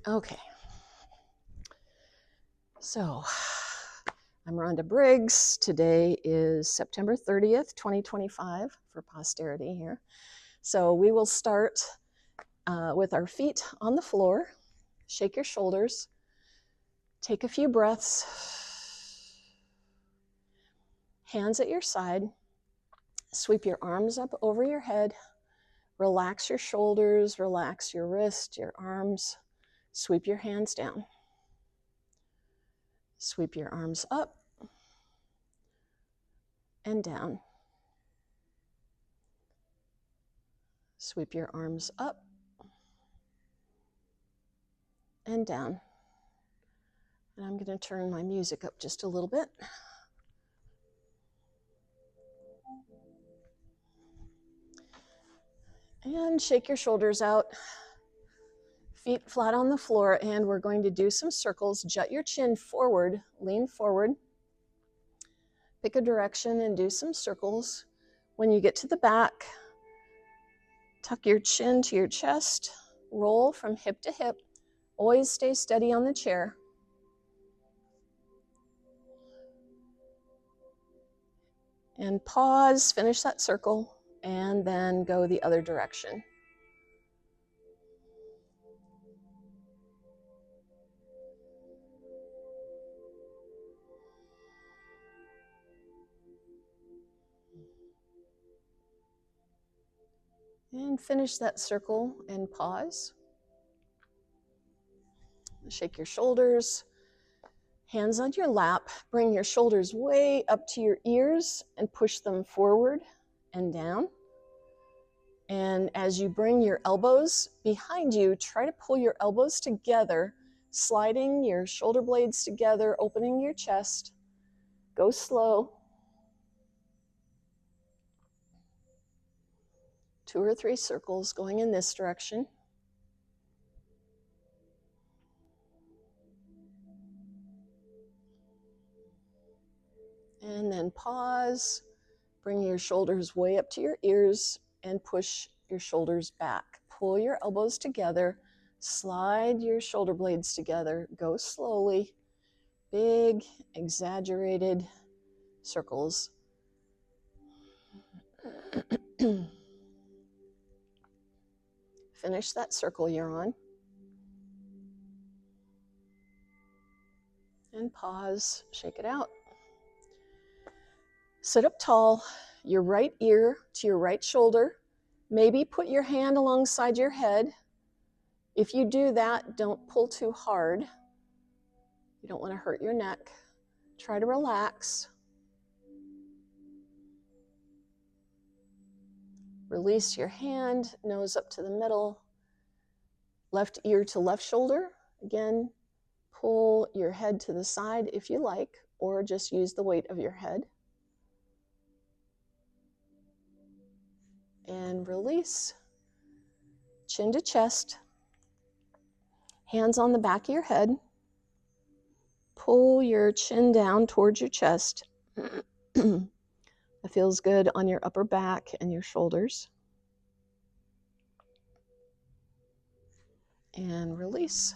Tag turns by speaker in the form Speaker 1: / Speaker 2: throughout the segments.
Speaker 1: Okay. So I'm Rhonda Briggs. Today is September 30th, 2025 for posterity here. So we will start with our feet on the floor. Shake your shoulders. Take a few breaths. Hands at your side. Sweep your arms up over your head. Relax your shoulders, relax your wrist, your arms. Sweep your hands down. Sweep your arms up and down. Sweep your arms up and down. And I'm going to turn my music up just a little bit. And shake your shoulders out. Feet flat on the floor, and we're going to do some circles. Jut your chin forward, lean forward. Pick a direction and do some circles. When you get to the back, tuck your chin to your chest, roll from hip to hip. Always stay steady on the chair. And pause, finish that circle, and then go the other direction. And finish that circle and pause. Shake your shoulders, hands on your lap. Bring your shoulders way up to your ears and push them forward and down. And as you bring your elbows behind you, try to pull your elbows together, sliding your shoulder blades together, opening your chest. Go slow. 2 or 3 circles going in this direction. And then pause, bring your shoulders way up to your ears and push your shoulders back. Pull your elbows together, slide your shoulder blades together, go slowly, big, exaggerated circles. Finish that circle you're on. And pause, shake it out. Sit up tall, your right ear to your right shoulder. Maybe put your hand alongside your head. If you do that, don't pull too hard. You don't want to hurt your neck. Try to relax. Release your hand, nose up to the middle. Left ear to left shoulder. Again, pull your head to the side if you like, or just use the weight of your head. And release. Chin to chest. Hands on the back of your head. Pull your chin down towards your chest. It feels good on your upper back and your shoulders. And release.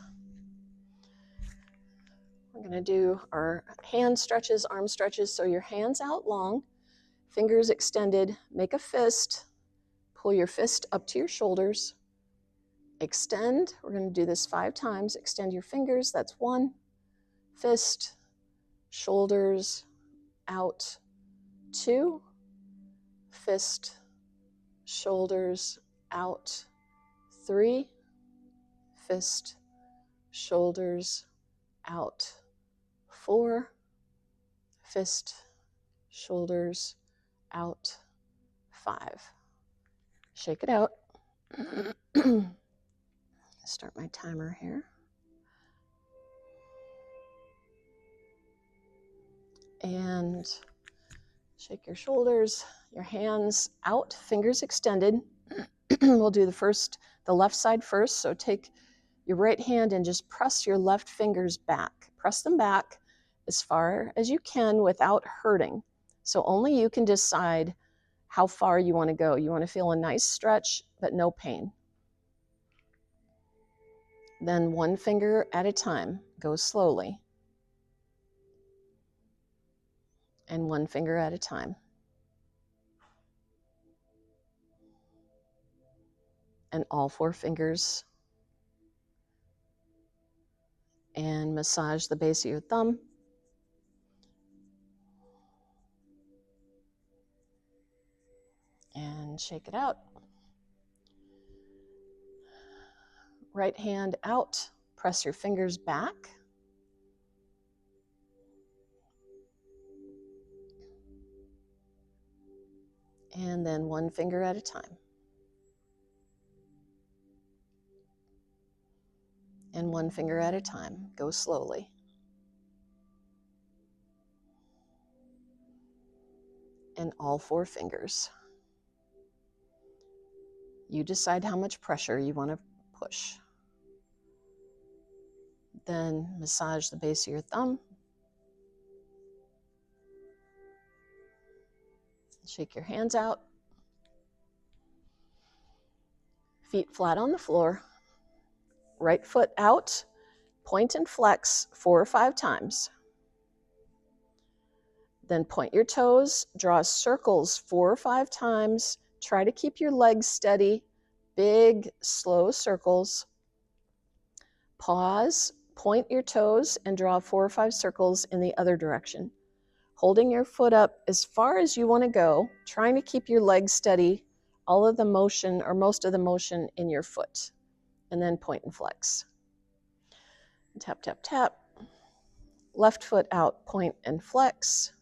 Speaker 1: We're going to do our hand stretches, arm stretches. So your hands out long, fingers extended. Make a fist. Pull your fist up to your shoulders. Extend. We're going to do this 5 times. Extend your fingers. That's 1. Fist, shoulders, out. 2. Fist, shoulders, out. 3. Fist, shoulders, out. 4. Fist, shoulders, out. 5. Shake it out. Start my timer here. And shake your shoulders, your hands out, fingers extended. We'll do the left side first. So take your right hand and just press your left fingers back. Press them back as far as you can without hurting. So only you can decide how far you want to go. You want to feel a nice stretch, but no pain. Then one finger at a time, go slowly. And one finger at a time. And all 4 fingers. And massage the base of your thumb. And shake it out. Right hand out, press your fingers back. And then one finger at a time. And one finger at a time, go slowly. And all 4 fingers. You decide how much pressure you want to push. Then massage the base of your thumb. Shake your hands out. Feet flat on the floor. Right foot out. Point and flex 4 or 5 times. Then point your toes. Draw circles 4 or 5 times. Try to keep your legs steady. Big, slow circles. Pause. Point your toes and draw 4 or 5 circles in the other direction. Holding your foot up as far as you want to go, trying to keep your legs steady, all of the motion or most of the motion in your foot. And then point and flex. Tap, tap, tap. Left foot out, point and flex.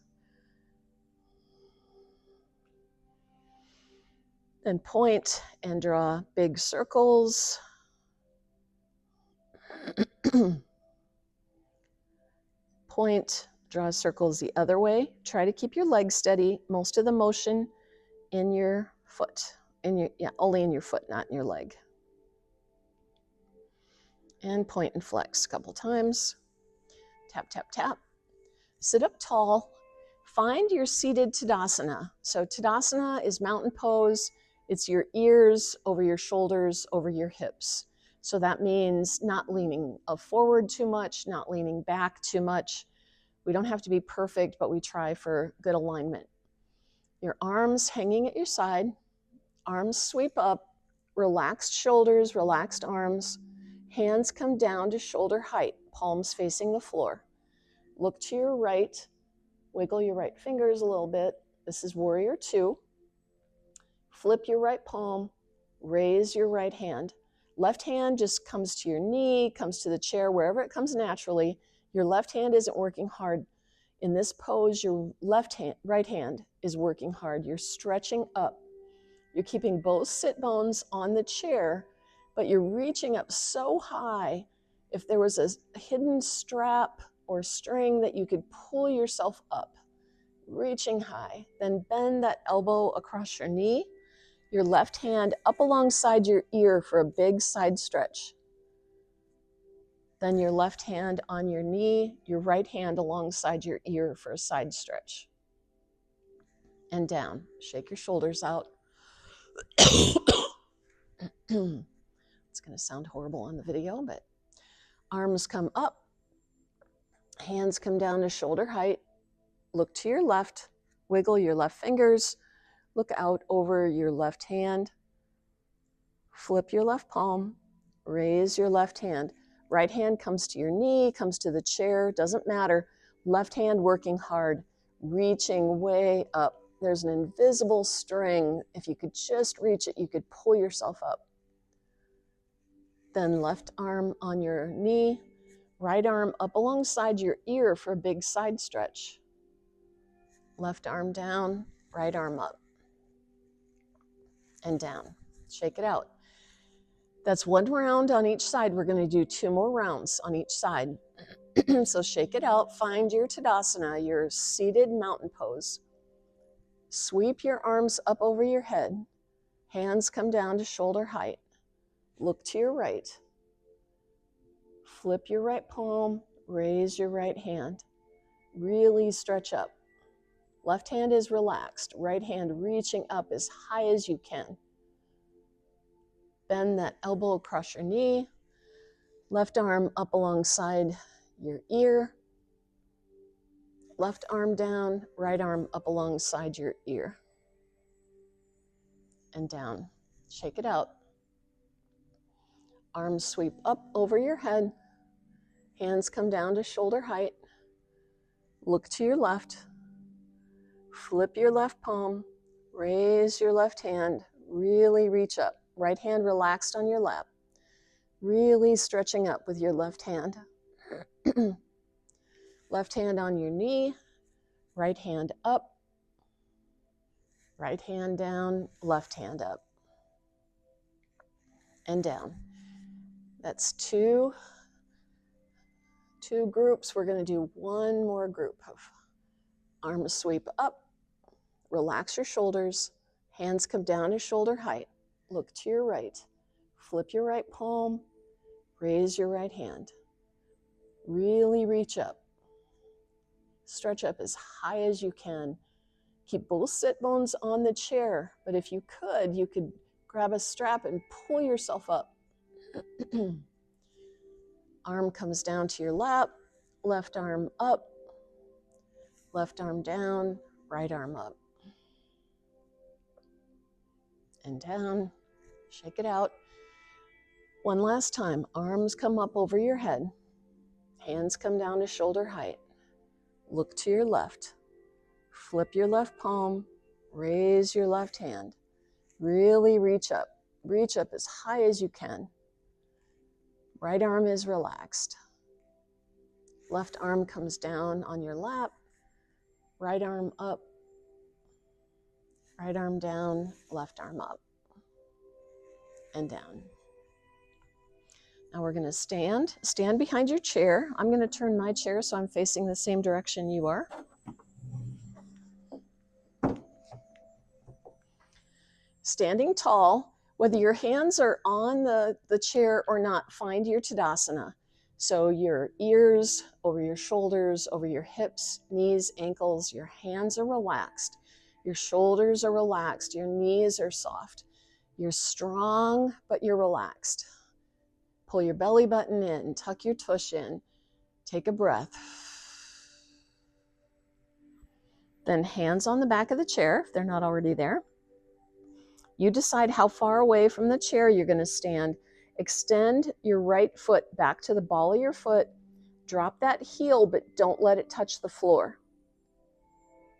Speaker 1: Then point and draw big circles. Point, draw circles the other way. Try to keep your legs steady. Most of the motion in your foot. Only in your foot, not in your leg. And point and flex a couple times. Tap, tap, tap. Sit up tall. Find your seated Tadasana. So Tadasana is mountain pose. It's your ears over your shoulders, over your hips. So that means not leaning forward too much, not leaning back too much. We don't have to be perfect, but we try for good alignment. Your arms hanging at your side, arms sweep up, relaxed shoulders, relaxed arms. Hands come down to shoulder height, palms facing the floor. Look to your right, wiggle your right fingers a little bit. This is warrior 2. Flip your right palm, raise your right hand. Left hand just comes to your knee, comes to the chair, wherever it comes naturally. Your left hand isn't working hard. In this pose, your right hand is working hard. You're stretching up. You're keeping both sit bones on the chair, but you're reaching up so high. If there was a hidden strap or string that you could pull yourself up, reaching high, then bend that elbow across your knee. Your left hand up alongside your ear for a big side stretch. Then your left hand on your knee, your right hand alongside your ear for a side stretch. And down. Shake your shoulders out. It's going to sound horrible on the video, but arms come up. Hands come down to shoulder height. Look to your left. Wiggle your left fingers. Look out over your left hand. Flip your left palm. Raise your left hand. Right hand comes to your knee, comes to the chair, doesn't matter. Left hand working hard, reaching way up. There's an invisible string. If you could just reach it, you could pull yourself up. Then left arm on your knee, right arm up alongside your ear for a big side stretch. Left arm down, right arm up. And down. Shake it out. That's 1 round on each side. We're going to do 2 more rounds on each side. So shake it out. Find your Tadasana, your seated mountain pose. Sweep your arms up over your head. Hands come down to shoulder height. Look to your right. Flip your right palm. Raise your right hand. Really stretch up. Left hand is relaxed. Right hand reaching up as high as you can. Bend that elbow across your knee. Left arm up alongside your ear. Left arm down, right arm up alongside your ear. And down. Shake it out. Arms sweep up over your head. Hands come down to shoulder height. Look to your left. Flip your left palm. Raise your left hand. Really reach up. Right hand relaxed on your lap. Really stretching up with your left hand. Left hand on your knee. Right hand up. Right hand down. Left hand up. And down. That's two groups. We're going to do one more group of arms sweep up. Relax your shoulders. Hands come down to shoulder height. Look to your right. Flip your right palm. Raise your right hand. Really reach up. Stretch up as high as you can. Keep both sit bones on the chair, but if you could grab a strap and pull yourself up. Arm comes down to your lap. Left arm up. Left arm down. Right arm up. And down. Shake it out. One last time. Arms come up over your head. Hands come down to shoulder height. Look to your left. Flip your left palm. Raise your left hand. Really reach up. Reach up as high as you can. Right arm is relaxed. Left arm comes down on your lap. Right arm up. Right arm down. Left arm up. And down. Now we're going to stand behind your chair. I'm going to turn my chair so I'm facing the same direction you are. Standing tall, whether your hands are on the chair or not, find your Tadasana. So your ears over your shoulders, over your hips, knees, ankles, your hands are relaxed. Your shoulders are relaxed. Your knees are soft. You're strong, but you're relaxed. Pull your belly button in, tuck your tush in, take a breath. Then hands on the back of the chair, if they're not already there. You decide how far away from the chair you're going to stand. Extend your right foot back to the ball of your foot. Drop that heel, but don't let it touch the floor.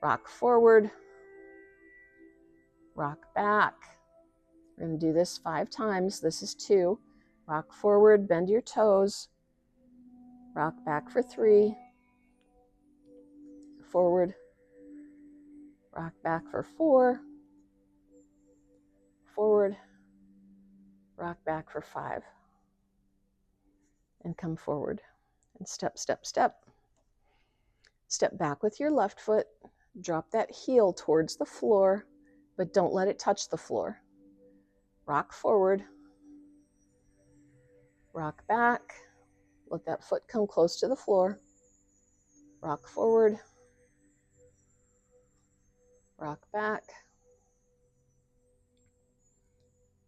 Speaker 1: Rock forward. Rock back. We're going to do this 5 times. This is 2. Rock forward, bend your toes. Rock back for 3. Forward. Rock back for 4. Forward. Rock back for 5. And come forward. And step, step, step. Step back with your left foot. Drop that heel towards the floor, but don't let it touch the floor. Rock forward. Rock back. Let that foot come close to the floor. Rock forward. Rock back.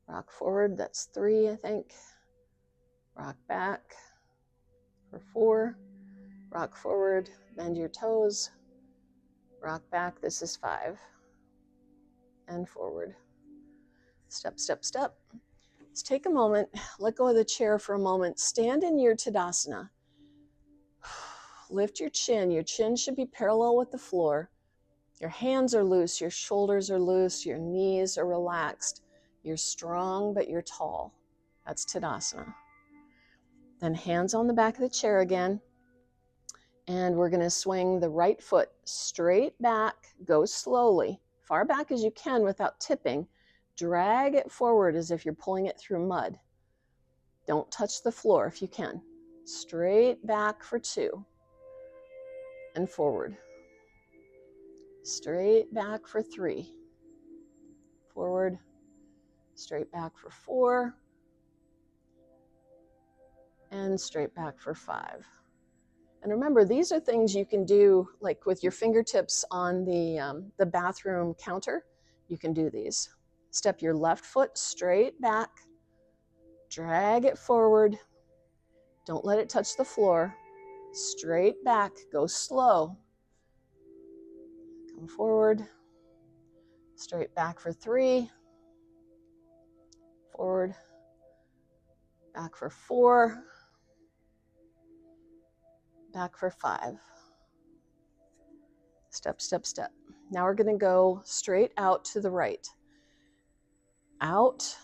Speaker 1: Rock forward. That's 3, I think. Rock back for 4. Rock forward. Bend your toes. Rock back. This is 5. And forward. Step, step, step. Let's take a moment. Let go of the chair for a moment. Stand in your Tadasana. Lift your chin. Your chin should be parallel with the floor. Your hands are loose. Your shoulders are loose. Your knees are relaxed. You're strong, but you're tall. That's Tadasana. Then hands on the back of the chair again. And we're going to swing the right foot straight back. Go slowly, far back as you can without tipping. Drag it forward as if you're pulling it through mud. Don't touch the floor if you can. Straight back for 2. And forward. Straight back for 3. Forward. Straight back for 4. And straight back for 5. And remember, these are things you can do like with your fingertips on the bathroom counter. You can do these. Step your left foot straight back. Drag it forward. Don't let it touch the floor. Straight back, go slow. Come forward, straight back for 3, forward, back for 4, back for 5. Step, step, step. Now we're going to go straight out to the right. Out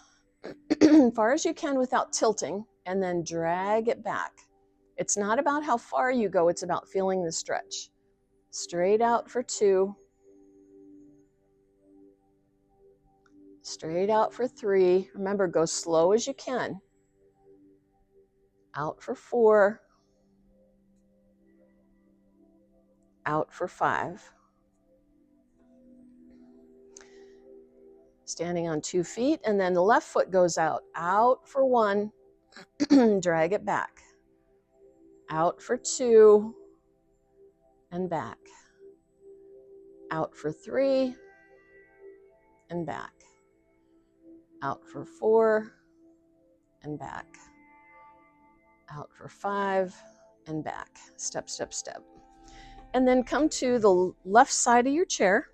Speaker 1: as far as you can without tilting, and then drag it back. It's not about how far you go, it's about feeling the stretch. Straight out for 2. Straight out for 3. Remember, go slow as you can. Out for 4. Out for 5. Standing on 2 feet, and then the left foot goes out. Out for 1. Drag it back. Out for 2. And back. Out for 3. And back. Out for 4. And back. Out for 5. And back. Step, step, step. And then come to the left side of your chair.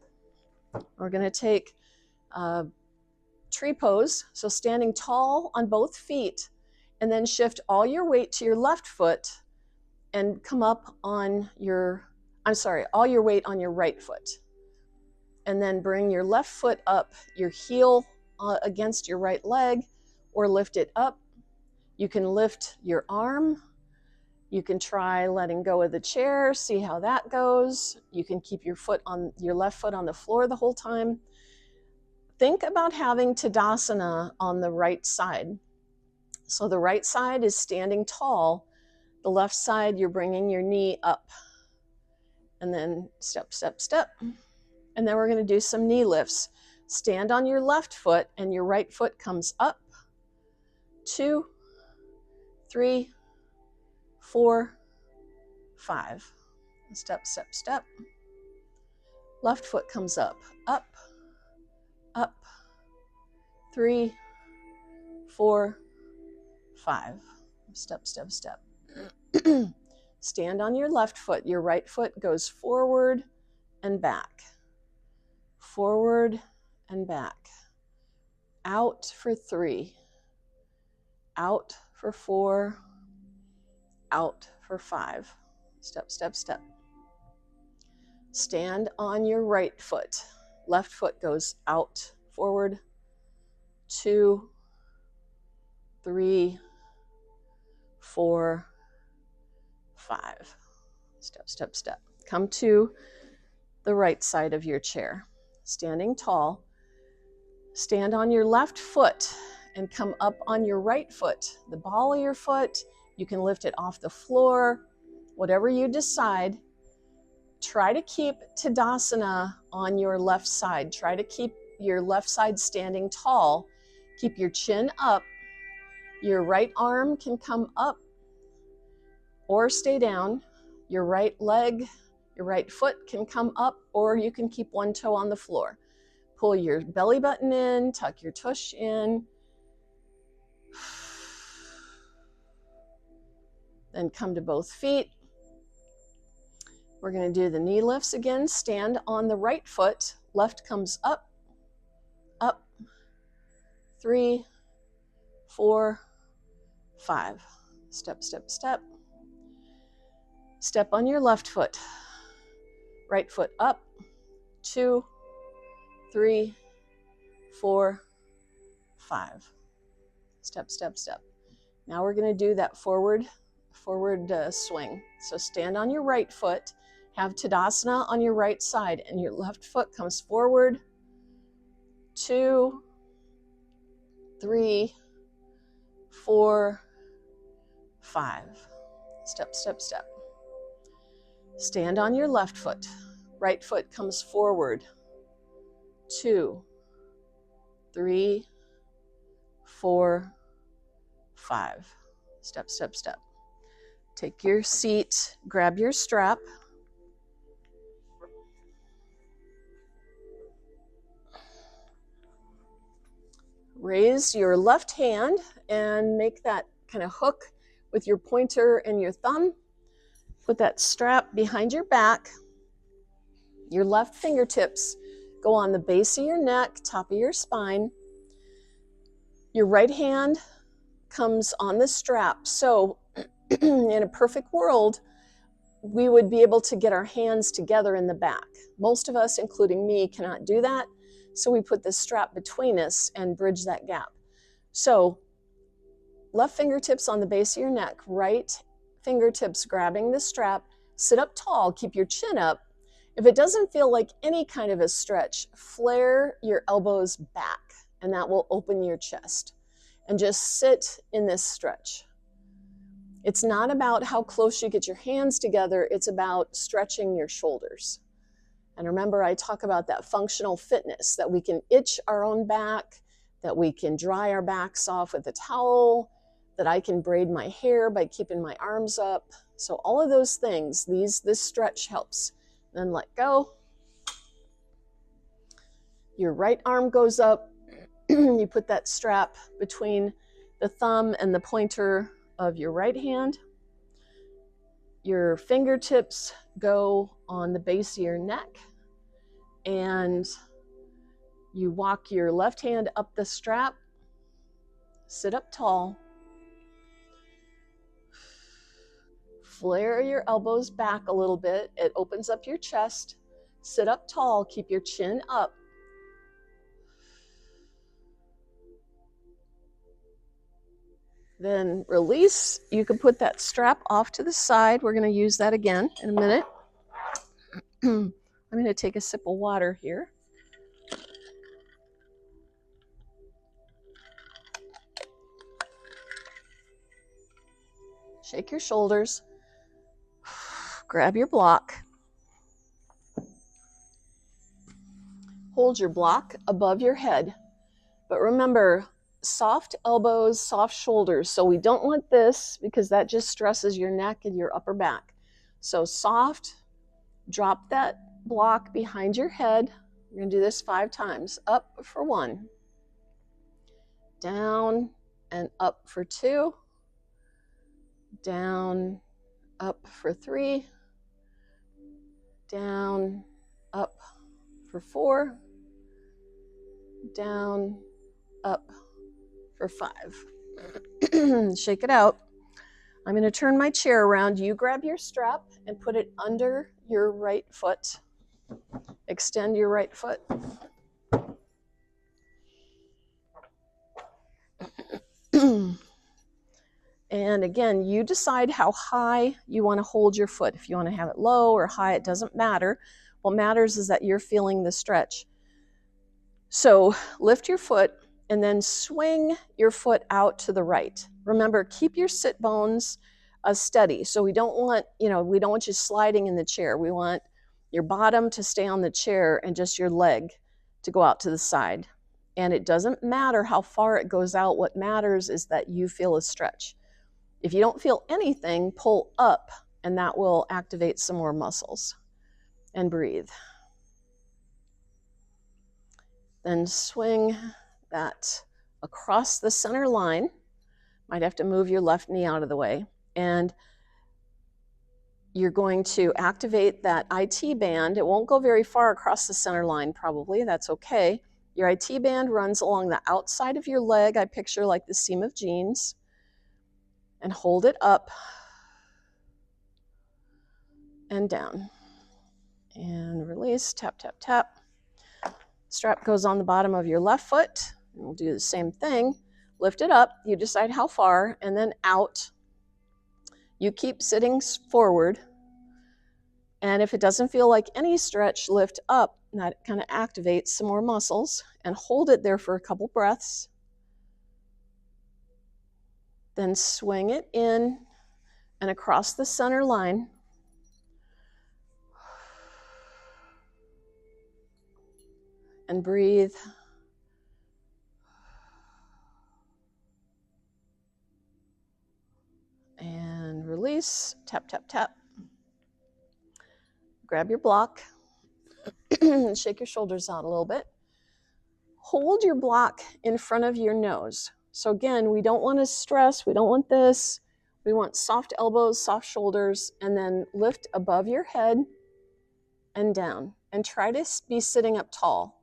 Speaker 1: We're going to take tree pose, so standing tall on both feet, and then shift all your weight to your left foot and come up on your, all your weight on your right foot. And then bring your left foot up, your heel against your right leg, or lift it up. You can lift your arm. You can try letting go of the chair, see how that goes. You can keep your left foot on the floor the whole time. Think about having Tadasana on the right side. So the right side is standing tall. The left side, you're bringing your knee up. And then step, step, step. And then we're going to do some knee lifts. Stand on your left foot and your right foot comes up. 2, 3, 4, 5. Step, step, step. Left foot comes up, up, up. 3, 4, 5. Step, step, step. Stand on your left foot. Your right foot goes forward and back. Forward and back. Out for 3. Out for 4. Out for 5. Step, step, step. Stand on your right foot. Left foot goes out, forward. 2, 3, 4, 5. Step, step, step. Come to the right side of your chair. Standing tall. Stand on your left foot and come up on your right foot. The ball of your foot, you can lift it off the floor, whatever you decide. Try to keep Tadasana on your left side. Try to keep your left side standing tall. Keep your chin up. Your right arm can come up or stay down. Your right leg, your right foot can come up, or you can keep one toe on the floor. Pull your belly button in, tuck your tush in. Then come to both feet. We're going to do the knee lifts again. Stand on the right foot. Left comes up, up. 3, 4, 5. Step, step, step. Step on your left foot. Right foot up. 2, 3, 4, 5. Step, step, step. Now we're going to do that forward swing. So stand on your right foot. Have Tadasana on your right side, and your left foot comes forward. 2, 3, 4, 5. Step, step, step. Stand on your left foot. Right foot comes forward. 2, 3, 4, 5. Step, step, step. Take your seat, grab your strap. Raise your left hand and make that kind of hook with your pointer and your thumb. Put that strap behind your back. Your left fingertips go on the base of your neck, top of your spine. Your right hand comes on the strap. So in a perfect world, we would be able to get our hands together in the back. Most of us, including me, cannot do that. So we put this strap between us and bridge that gap. So left fingertips on the base of your neck, right fingertips grabbing the strap, sit up tall, keep your chin up. If it doesn't feel like any kind of a stretch, flare your elbows back, and that will open your chest. And just sit in this stretch. It's not about how close you get your hands together, it's about stretching your shoulders. And remember, I talk about that functional fitness, that we can itch our own back, that we can dry our backs off with a towel, that I can braid my hair by keeping my arms up. So all of those things, this stretch helps. Then let go. Your right arm goes up. You put that strap between the thumb and the pointer of your right hand. Your fingertips go on the base of your neck, and you walk your left hand up the strap, sit up tall, flare your elbows back a little bit. It opens up your chest. Sit up tall, keep your chin up. Then release. You can put that strap off to the side. We're going to use that again in a minute. I'm going to take a sip of water here. Shake your shoulders. Grab your block. Hold your block above your head. But remember, soft elbows, soft shoulders. So we don't want this because that just stresses your neck and your upper back. So soft, drop that block behind your head. We're going to do this 5 times. Up for 1. Down and up for 2. Down, up for 3. Down, up for 4. Down, up for 5. Shake it out. I'm going to turn my chair around. You grab your strap and put it under your right foot. Extend your right foot. And again, you decide how high you want to hold your foot. If you want to have it low or high, it doesn't matter. What matters is that you're feeling the stretch. So lift your foot and then swing your foot out to the right. Remember, keep your sit bones steady. So we don't want you sliding in the chair. We want your bottom to stay on the chair and just your leg to go out to the side. And it doesn't matter how far it goes out. What matters is that you feel a stretch. If you don't feel anything, pull up, and that will activate some more muscles. And breathe. Then swing that across the center line. Might have to move your left knee out of the way. And you're going to activate that IT band. It won't go very far across the center line, probably. That's okay. Your IT band runs along the outside of your leg. I picture like the seam of jeans. And hold it up and down. And release, tap, tap, tap. Strap goes on the bottom of your left foot. We'll do the same thing. Lift it up. You decide how far, and then out. You keep sitting forward. And if it doesn't feel like any stretch, lift up. And that kind of activates some more muscles. And hold it there for a couple breaths. Then swing it in and across the center line. And breathe. And release. Tap, tap, tap. Grab your block. Shake your shoulders out a little bit. Hold your block in front of your nose. So again, we don't want to stress. We don't want this. We want soft elbows, soft shoulders, and then lift above your head and down. And try to be sitting up tall.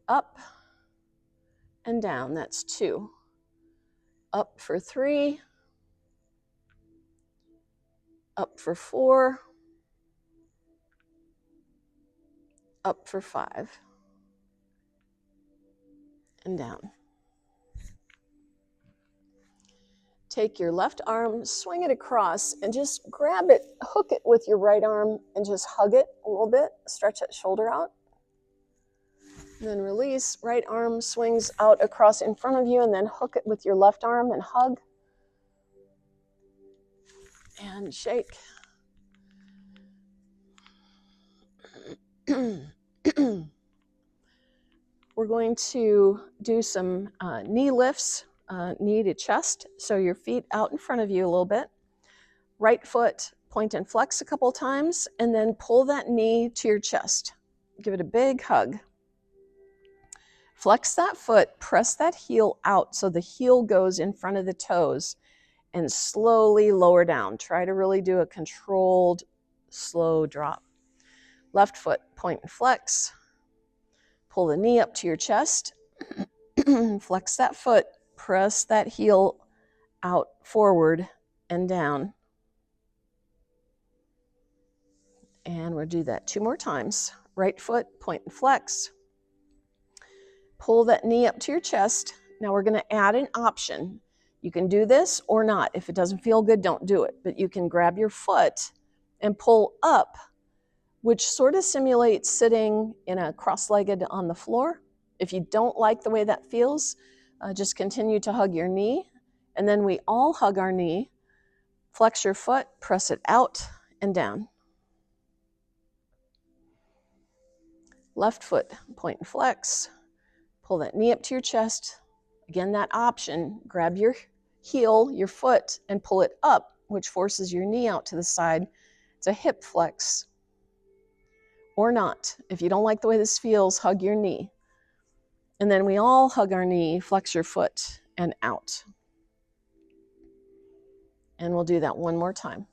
Speaker 1: Up and down, that's 2. Up for 3. Up for 4. Up for 5. And down. Take your left arm, swing it across, and just grab it, hook it with your right arm, and just hug it a little bit. Stretch that shoulder out. And then release, right arm swings out across in front of you, and then hook it with your left arm and hug. And shake. We're going to do some knee lifts, knee to chest. So your feet out in front of you a little bit. Right foot, point and flex a couple times, and then pull that knee to your chest. Give it a big hug. Flex that foot, press that heel out so the heel goes in front of the toes, and slowly lower down. Try to really do a controlled, slow drop. Left foot, point and flex. Pull the knee up to your chest. Flex that foot, press that heel out forward and down. And we'll do that 2 more times. Right foot, point and flex. Pull that knee up to your chest. Now we're going to add an option. You can do this or not. If it doesn't feel good, don't do it. But you can grab your foot and pull up, which sort of simulates sitting in a cross-legged on the floor. If you don't like the way that feels, just continue to hug your knee. And then we all hug our knee. Flex your foot, press it out and down. Left foot, point and flex. Pull that knee up to your chest. Again, that option, grab your heel, your foot, and pull it up, which forces your knee out to the side. It's a hip flex. Or not. If you don't like the way this feels, hug your knee. And then we all hug our knee, flex your foot, and out. And we'll do that 1 more time.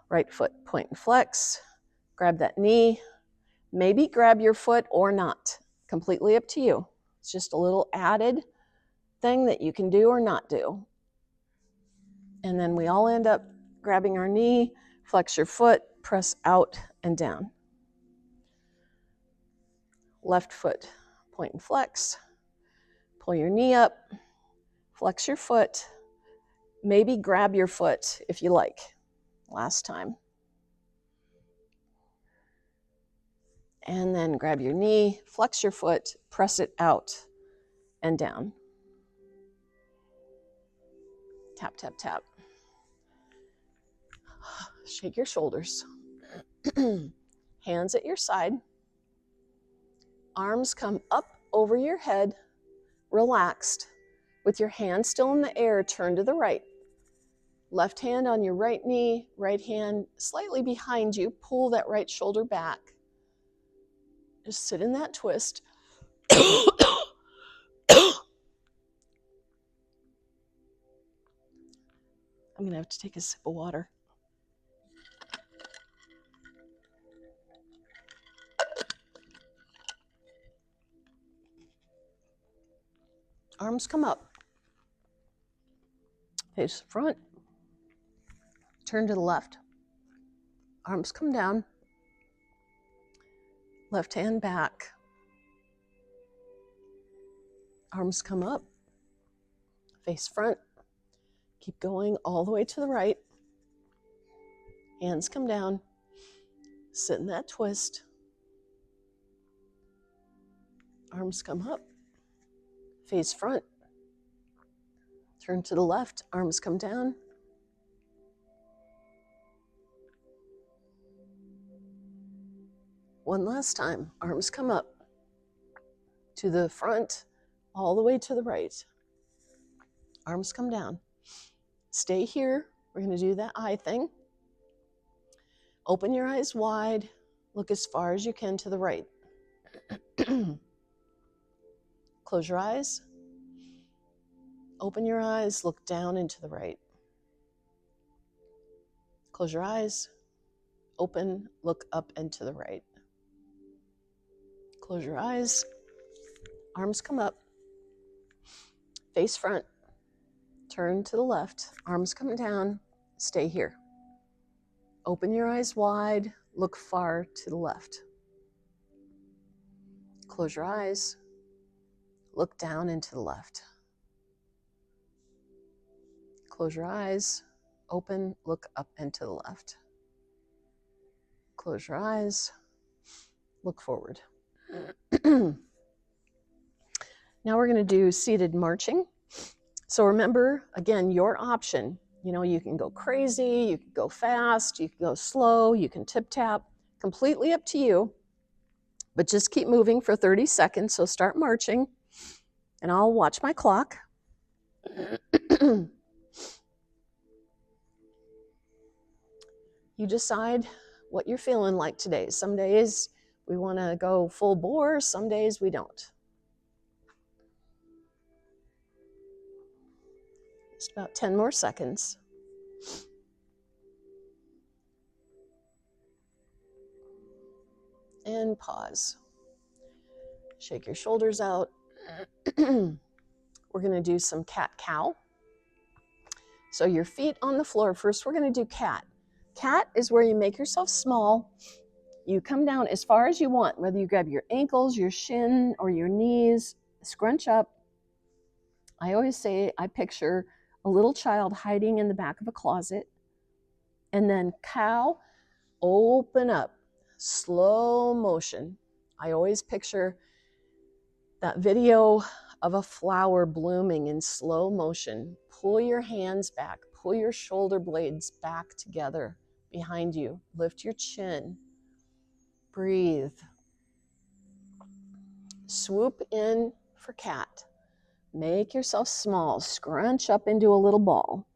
Speaker 1: Right foot, point and flex. Grab that knee. Maybe grab your foot or not. Completely up to you. It's just a little added thing that you can do or not do. And then we all end up grabbing our knee, flex your foot, press out and down. Left foot, point and flex. Pull your knee up, flex your foot. Maybe grab your foot if you like. Last time. And then grab your knee, flex your foot, press it out and down. Tap, tap, tap. Shake your shoulders. Hands at your side. Arms come up over your head, relaxed. With your hand still in the air, turn to the right. Left hand on your right knee, right hand slightly behind you. Pull that right shoulder back. Just sit in that twist. I'm going to have to take a sip of water. Arms come up. Face front. Turn to the left. Arms come down. Left hand back. Arms come up. Face front. Keep going all the way to the right. Hands come down. Sit in that twist. Arms come up. Face front. Turn to the left. Arms come down. One last time. Arms come up to the front, all the way to the right. Arms come down. Stay here. We're going to do that eye thing. Open your eyes wide. Look as far as you can to the right. Close your eyes. Open your eyes, look down and to the right. Close your eyes, open, look up and to the right. Close your eyes, arms come up, face front, turn to the left, arms come down, stay here. Open your eyes wide, look far to the left. Close your eyes, look down and to the left. Close your eyes, open, look up and to the left. Close your eyes, look forward. Now we're going to do seated marching. So remember, again, your option. You know, you can go crazy, you can go fast, you can go slow, you can tip-tap, completely up to you. But just keep moving for 30 seconds, so start marching, and I'll watch my clock. You decide what you're feeling like today. Some days we want to go full bore, some days we don't. Just about 10 more seconds. And pause. Shake your shoulders out. We're going to do some cat-cow. So your feet on the floor. First, we're going to do cat. Cat is where you make yourself small. You come down as far as you want, whether you grab your ankles, your shin, or your knees, scrunch up. I always say I picture a little child hiding in the back of a closet. And then cow, open up, slow motion. I always picture that video of a flower blooming in slow motion. Pull your hands back, pull your shoulder blades back together behind you. Lift your chin. Breathe. Swoop in for cat. Make yourself small. Scrunch up into a little ball.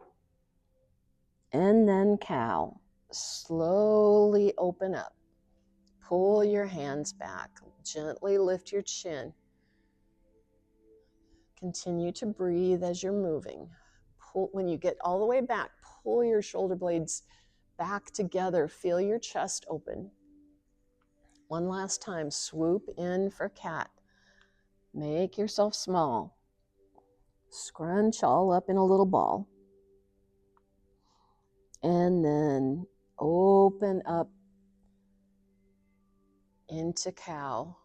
Speaker 1: And then cow. Slowly open up. Pull your hands back. Gently lift your chin. Continue to breathe as you're moving. When you get all the way back, pull your shoulder blades back together. Feel your chest open. One last time, swoop in for cat. Make yourself small. Scrunch all up in a little ball. And then open up into cow.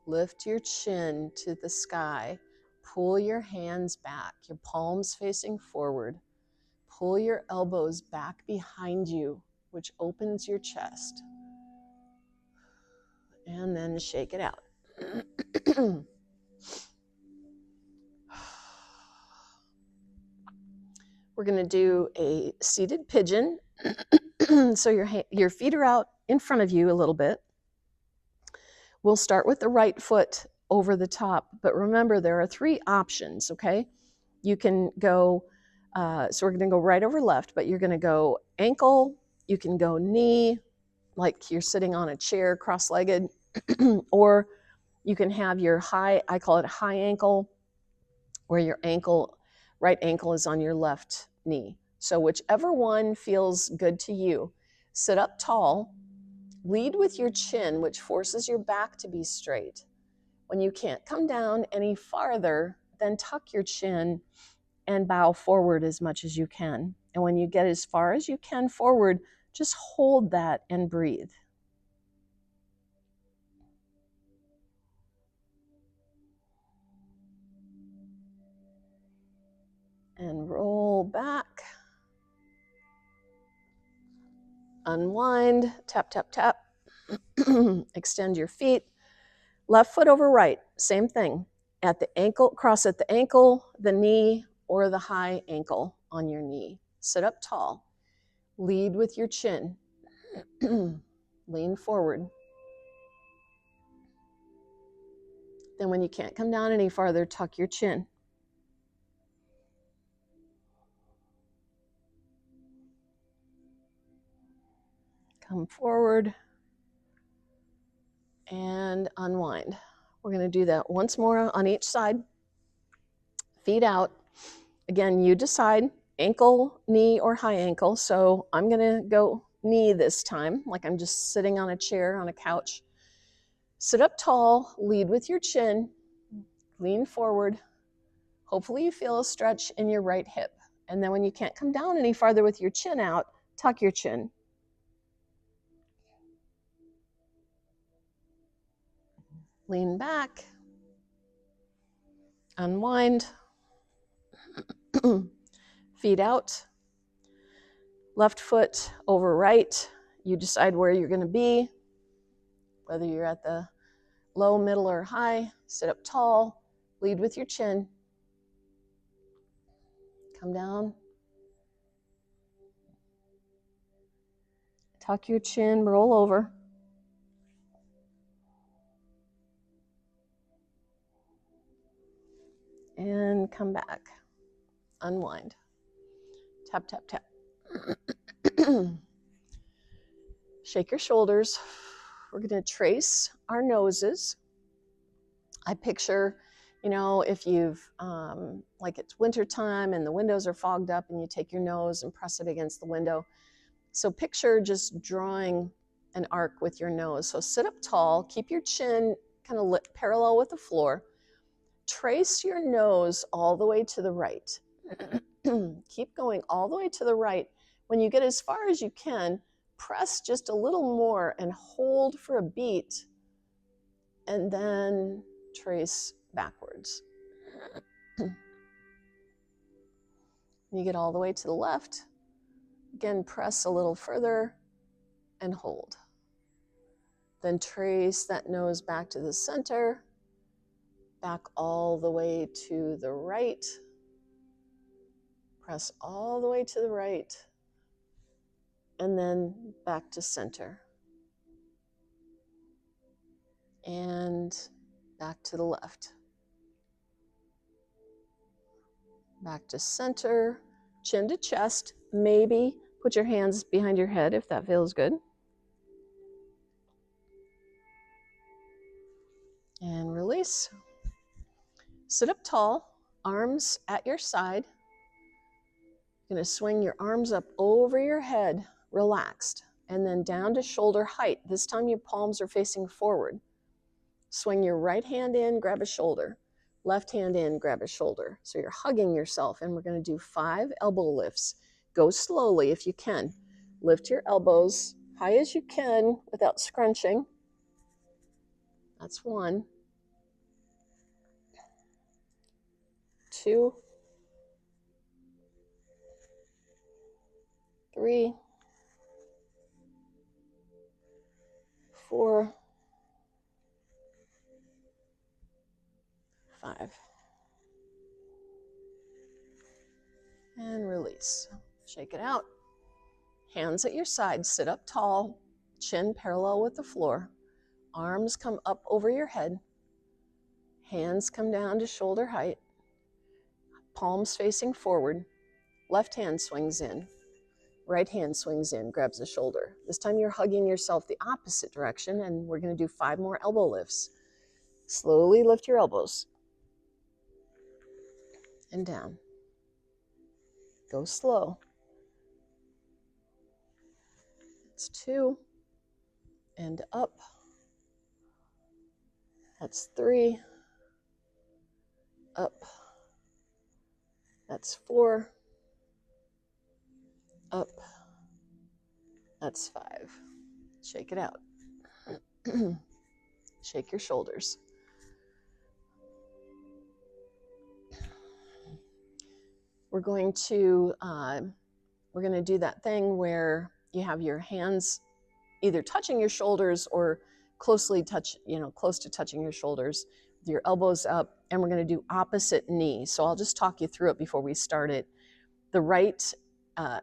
Speaker 1: Lift your chin to the sky. Pull your hands back, your palms facing forward. Pull your elbows back behind you, which opens your chest. And then shake it out. We're going to do a seated pigeon. So your feet are out in front of you a little bit. We'll start with the right foot over the top, but remember there are 3 options, okay? You can go, so we're going to go right over left, but you're going to go ankle, you can go knee, like you're sitting on a chair cross-legged, or you can have your high, I call it high ankle, where your ankle, right ankle is on your left knee. So whichever one feels good to you. Sit up tall, lead with your chin, which forces your back to be straight. When you can't come down any farther, then tuck your chin and bow forward as much as you can. And when you get as far as you can forward, just hold that and breathe. And roll back. Unwind, tap, tap, tap. Extend your feet. Left foot over right, same thing. At the ankle, cross at the ankle, the knee, or the high ankle on your knee. Sit up tall. Lead with your chin. Lean forward. Then when you can't come down any farther, tuck your chin. Come forward and unwind. We're going to do that once more on each side. Feet out. Again, you decide, ankle, knee, or high ankle. So I'm gonna go knee this time, like I'm just sitting on a chair on a couch. Sit up tall, lead with your chin, lean forward. Hopefully you feel a stretch in your right hip. And then when you can't come down any farther with your chin out, tuck your chin. Lean back, unwind, feet out, left foot over right. You decide where you're gonna be, whether you're at the low, middle, or high. Sit up tall, lead with your chin. Come down. Tuck your chin, roll over. And come back. Unwind. Tap, tap, tap. Shake your shoulders. We're going to trace our noses. I picture, if you've, like it's wintertime and the windows are fogged up and you take your nose and press it against the window. So picture just drawing an arc with your nose. So sit up tall, keep your chin kind of parallel with the floor. Trace your nose all the way to the right. Keep going all the way to the right. When you get as far as you can, press just a little more and hold for a beat, and then trace backwards. You get all the way to the left. Again, press a little further and hold. Then trace that nose back to the center, back all the way to the right. Press all the way to the right, and then back to center. And back to the left. Back to center, chin to chest. Maybe put your hands behind your head if that feels good. And release. Sit up tall, arms at your side. You're going to swing your arms up over your head, relaxed, and then down to shoulder height. This time your palms are facing forward. Swing your right hand in, grab a shoulder. Left hand in, grab a shoulder. So you're hugging yourself, and we're going to do 5 elbow lifts. Go slowly if you can. Lift your elbows high as you can without scrunching. That's 1. 2. 3. 4. 5. And release. Shake it out. Hands at your side. Sit up tall. Chin parallel with the floor. Arms come up over your head. Hands come down to shoulder height. Palms facing forward. Left hand swings in. Right hand swings in, grabs the shoulder. This time you're hugging yourself the opposite direction, and we're going to do 5 more elbow lifts. Slowly lift your elbows. And down. Go slow. That's 2. And up. That's 3. Up. That's 4. Up. That's 5. Shake it out. Shake your shoulders. We're going to do that thing where you have your hands either touching your shoulders or close to touching your shoulders with your elbows up, and we're going to do opposite knee. So I'll just talk you through it before we start it. The right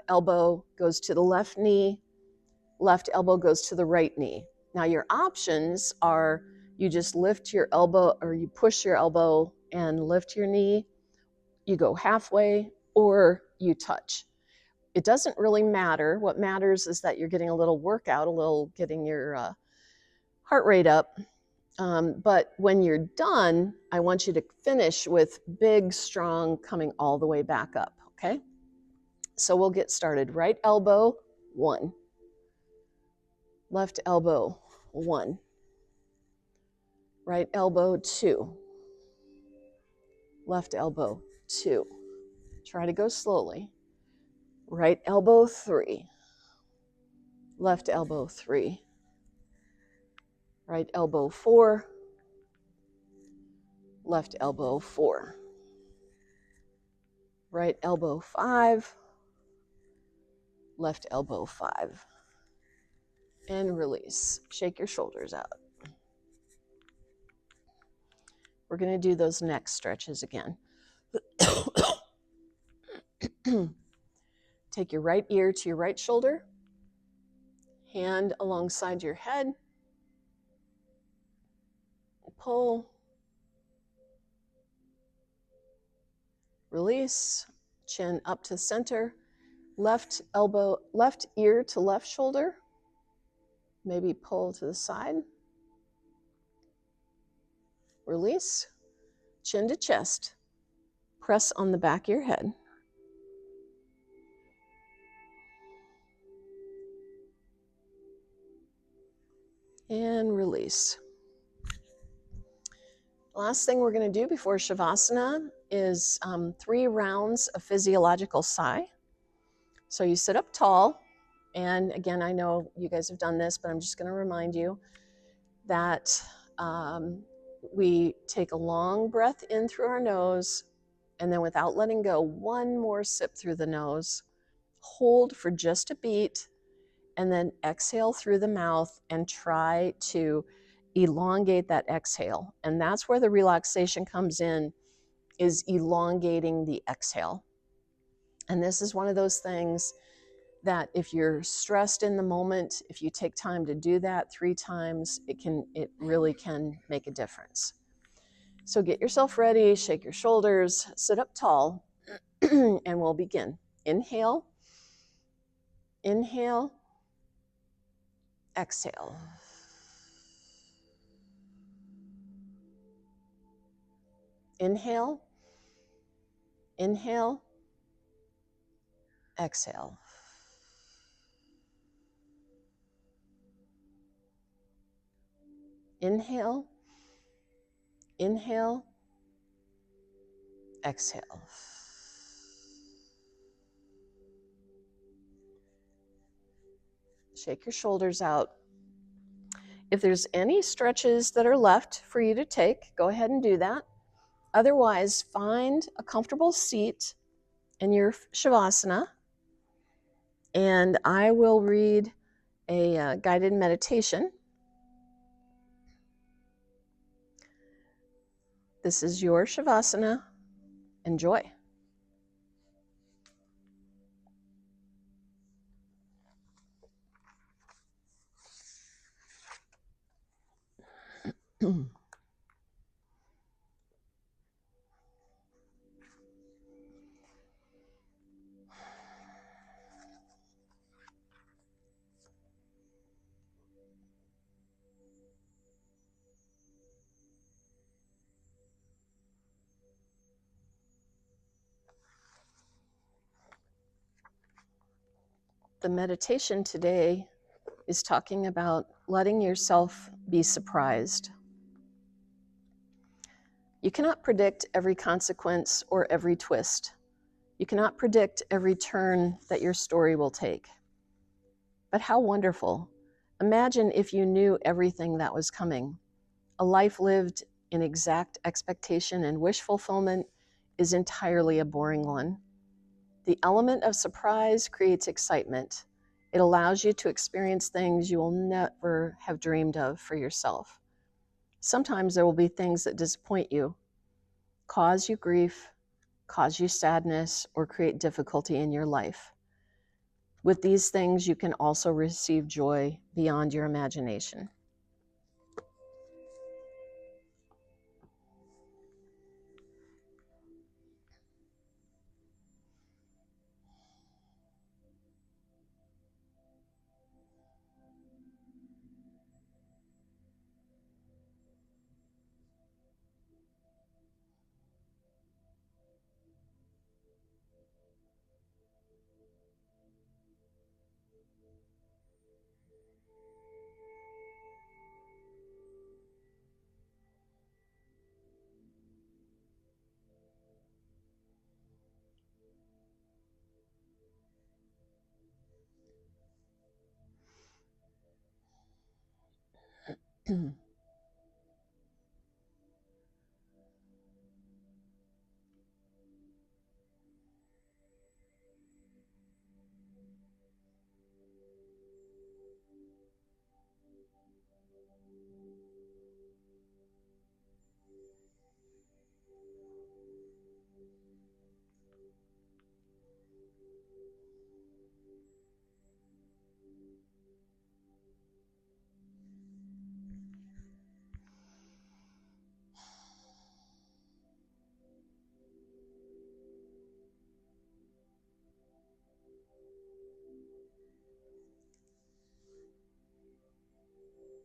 Speaker 1: elbow goes to the left knee, left elbow goes to the right knee. Now your options are you just lift your elbow, or you push your elbow and lift your knee, you go halfway, or you touch. It doesn't really matter. What matters is that you're getting a little workout, getting your heart rate up. But when you're done, I want you to finish with big, strong, coming all the way back up, okay? So we'll get started. Right elbow, 1. Left elbow, 1. Right elbow, 2. Left elbow, 2. Try to go slowly. Right elbow, 3. Left elbow, 3. Right elbow, 4. Left elbow, 4. Right elbow, 5. Left elbow, 5. And release. Shake your shoulders out. We're going to do those neck stretches again. Take your right ear to your right shoulder, hand alongside your head, pull, release, chin up to center, left elbow, left ear to left shoulder, maybe pull to the side, release, chin to chest, press on the back of your head. And release. Last thing we're going to do before Shavasana is 3 rounds of physiological sigh. So you sit up tall, and again, I know you guys have done this, but I'm just going to remind you that we take a long breath in through our nose, and then without letting go, 1 more sip through the nose, hold for just a beat, and then exhale through the mouth and try to elongate that exhale. And that's where the relaxation comes in, is elongating the exhale. And this is one of those things that if you're stressed in the moment, if you take time to do that 3 times, it really can make a difference. So get yourself ready, shake your shoulders, sit up tall, and we'll begin. Inhale, inhale, exhale. Inhale, inhale, exhale. Inhale, inhale, exhale. Shake your shoulders out. If there's any stretches that are left for you to take, go ahead and do that. Otherwise, find a comfortable seat in your Shavasana, and I will read a guided meditation. This is your Shavasana. Enjoy. The meditation today is talking about letting yourself be surprised. You cannot predict every consequence or every twist. You cannot predict every turn that your story will take. But how wonderful. Imagine if you knew everything that was coming. A life lived in exact expectation and wish fulfillment is entirely a boring one. The element of surprise creates excitement. It allows you to experience things you will never have dreamed of for yourself. Sometimes there will be things that disappoint you, cause you grief, cause you sadness, or create difficulty in your life. With these things, you can also receive joy beyond your imagination.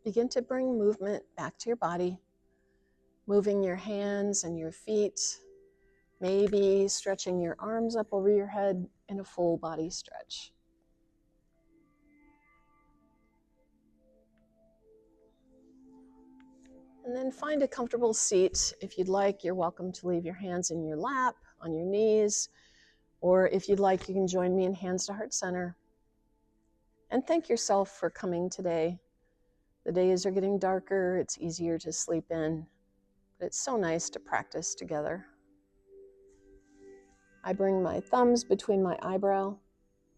Speaker 1: Begin to bring movement back to your body, moving your hands and your feet, maybe stretching your arms up over your head in a full body stretch. And then find a comfortable seat. If you'd like, you're welcome to leave your hands in your lap, on your knees, or if you'd like, you can join me in Hands to Heart Center. And thank yourself for coming today. The days are getting darker, it's easier to sleep in, but it's so nice to practice together. I bring my thumbs between my eyebrow,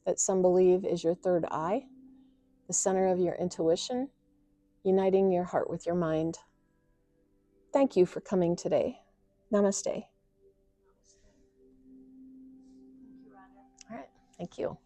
Speaker 1: that some believe is your third eye, the center of your intuition, uniting your heart with your mind. Thank you for coming today. Namaste.
Speaker 2: Thank you, Rhonda.
Speaker 1: All right, thank you.